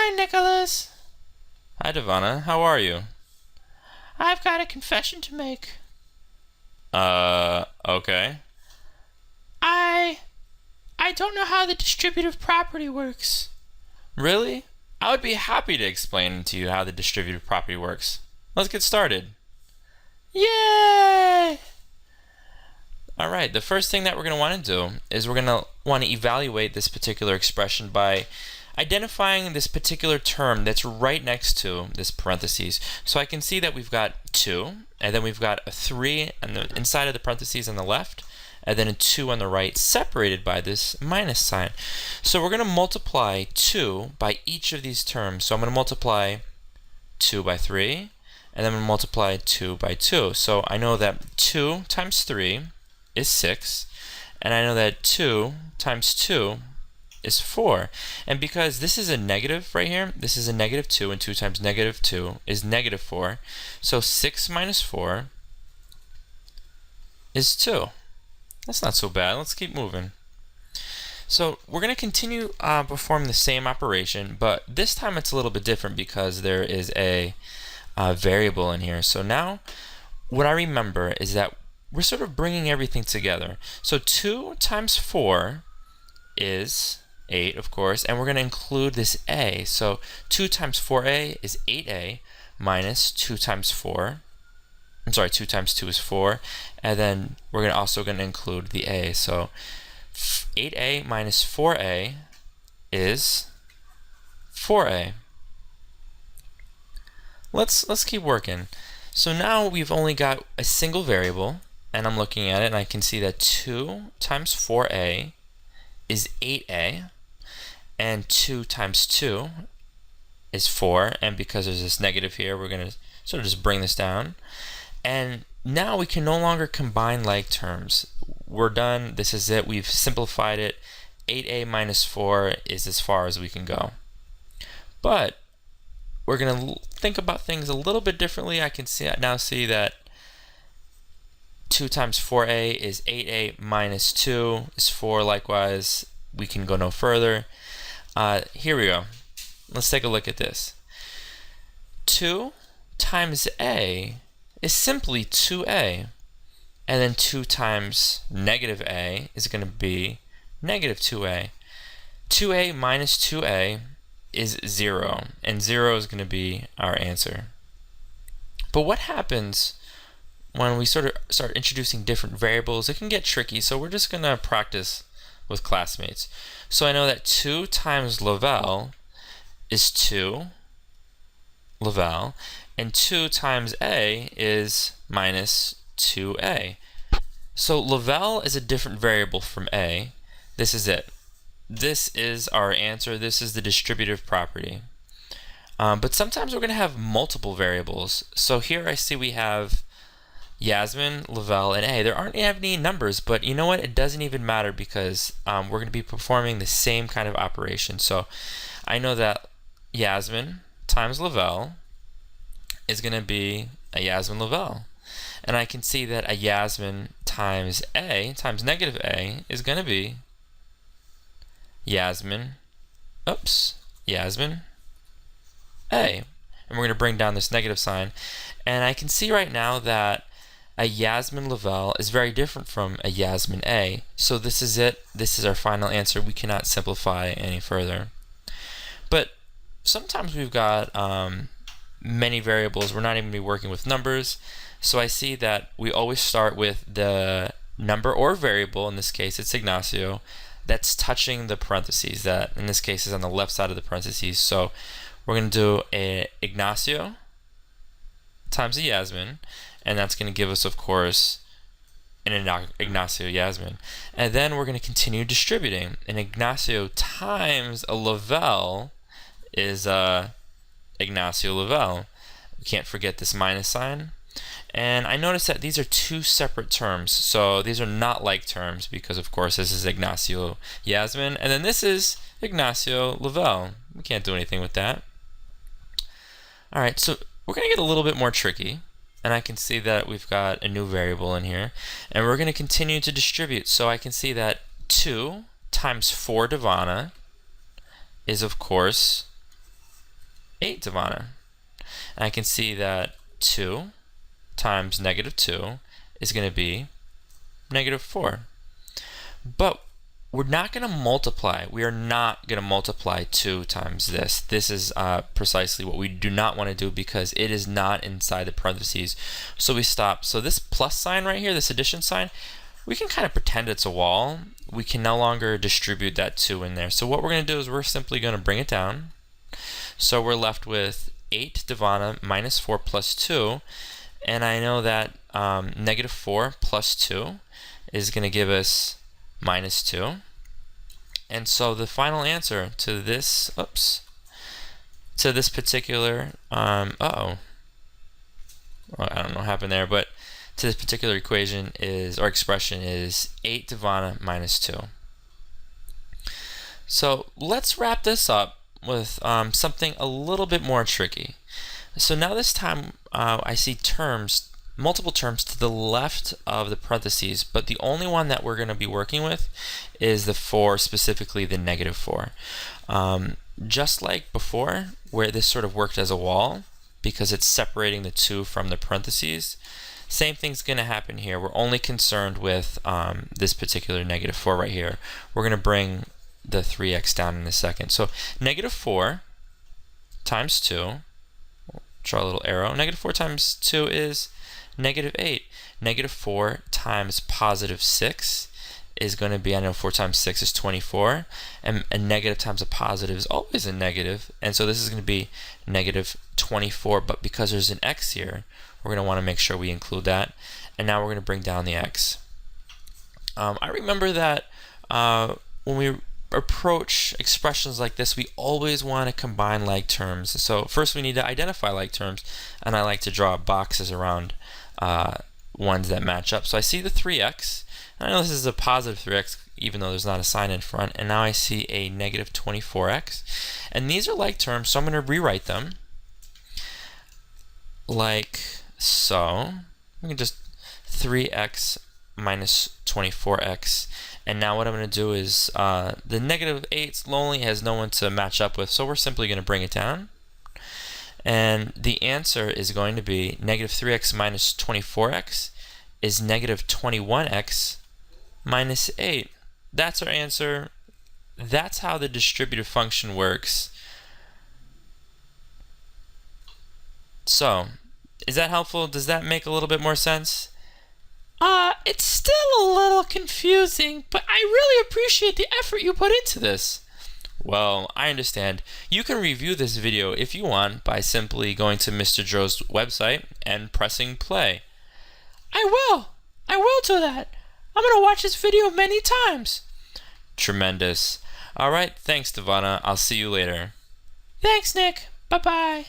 Hi, Nicholas. Hi, Devana. How are you? I've got a confession to make. Okay. I I don't know how the distributive property works. Really? I would be happy to explain to you how the distributive property works. Let's get started. Yay! Alright, the first thing that we're going to want to do is we're going to want to evaluate this particular expression by identifying this particular term that's right next to this parentheses. So I can see that we've got 2, and then we've got a 3 on the inside of the parentheses on the left, and then a 2 on the right, separated by this minus sign. So we're going to multiply 2 by each of these terms. So I'm going to multiply 2 by 3, and then I'm going to multiply 2 by 2. So I know that 2 times 3 is 6, and I know that 2 times 2 is 4. And because this is a negative right here, this is a negative 2, and 2 times negative 2 is negative 4. So 6 minus 4 is 2. That's not so bad. Let's keep moving. So we're going to continue performing the same operation, but this time it's a little bit different because there is a variable in here. So now what I remember is that we're sort of bringing everything together. So 2 times 4 is 8, of course, and we're going to include this a. So 2 times 4a is 8a minus 2 times 4. I'm sorry, 2 times 2 is 4, and then we're also going to include the a. So 8a minus 4a is 4a. Let's keep working. So now we've only got a single variable, and I'm looking at it, and I can see that 2 times 4a is 8a, and 2 times 2 is 4, and because there's this negative here, we're going to sort of just bring this down. And now we can no longer combine like terms. We're done. This is it. We've simplified it. 8a minus 4 is as far as we can go. But we're going to think about things a little bit differently. I can now see that 2 times 4a is 8a minus 2 is 4. Likewise, we can go no further. Here we go. Let's take a look at this. 2 times a is simply 2a. And then 2 times negative a is going to be negative 2a. 2a minus 2a is 0. And 0 is going to be our answer. But what happens when we sort of start introducing different variables? It can get tricky, so we're just going to practice with classmates. So I know that 2 times Lavelle is 2 Lavelle, and 2 times a is minus 2a. So Lavelle is a different variable from a. This is it. This is our answer. This is the distributive property. But sometimes we're going to have multiple variables. So here I see we have Yasmin, Lavelle, and a. There aren't any numbers, but you know what? It doesn't even matter because we're going to be performing the same kind of operation. So I know that Yasmin times Lavelle is going to be a Yasmin Lavelle. And I can see that a Yasmin times a times negative a is going to be Yasmin a. And we're going to bring down this negative sign. And I can see right now that a Yasmin Lavelle is very different from a Yasmin a. So this is it. This is our final answer. We cannot simplify any further. But sometimes we've got many variables. We're not even going to be working with numbers. So I see that we always start with the number or variable. In this case, it's Ignacio. That's touching the parentheses. That in this case is on the left side of the parentheses. So we're going to do a Ignacio times a Yasmin, and that's going to give us, of course, an Ignacio Yasmin. And then we're going to continue distributing. An Ignacio times a Lavelle is Ignacio Lavelle. We can't forget this minus sign. And I notice that these are two separate terms. So these are not like terms because, of course, this is Ignacio Yasmin, and then this is Ignacio Lavelle. We can't do anything with that. All right, so we're going to get a little bit more tricky. And I can see that we've got a new variable in here. And we're going to continue to distribute. So I can see that 2 times 4 Devana is, of course, 8 Devana. And I can see that 2 times negative 2 is going to be negative 4. But we're not going to multiply. We are not going to multiply 2 times this. This is precisely what we do not want to do because it is not inside the parentheses. So we stop. So this plus sign right here, this addition sign, we can kind of pretend it's a wall. We can no longer distribute that 2 in there. So what we're going to do is we're simply going to bring it down. So we're left with 8 Devana minus 4 plus 2. And I know that negative 4 plus 2 is going to give us minus 2. And so the final answer to this, to this particular, I don't know what happened there, but to this particular equation is, or expression is 8 Devana minus 2. So let's wrap this up with something a little bit more tricky. So now this time I see terms, multiple terms to the left of the parentheses, but the only one that we're going to be working with is the 4, specifically the negative 4. Just like before, where this sort of worked as a wall, because it's separating the 2 from the parentheses, same thing's going to happen here. We're only concerned with this particular negative 4 right here. We're going to bring the 3x down in a second. So negative 4 times 2, draw a little arrow, negative 4 times 2 is negative 8. Negative 4 times positive 6 is going to be, I know 4 times 6 is 24, and a negative times a positive is always a negative, and so this is going to be negative 24, but because there's an x here, we're going to want to make sure we include that, and now we're going to bring down the x. I remember that when we approach expressions like this, we always want to combine like terms. So first we need to identify like terms, and I like to draw boxes around ones that match up. So I see the 3x, and I know this is a positive 3x even though there's not a sign in front, and now I see a negative 24x, and these are like terms, so I'm going to rewrite them like so. We can just 3x minus 24x, and now what I'm going to do is the negative 8's lonely, has no one to match up with, so we're simply going to bring it down. And the answer is going to be negative 3x minus 24x is negative 21x minus 8. That's our answer. That's how the distributive function works. So, is that helpful? Does that make a little bit more sense? It's still a little confusing, but I really appreciate the effort you put into this. Well, I understand. You can review this video if you want by simply going to Mr. Joe's website and pressing play. I will do that. I'm going to watch this video many times. Tremendous. Alright, thanks Devana. I'll see you later. Thanks, Nick. Bye-bye.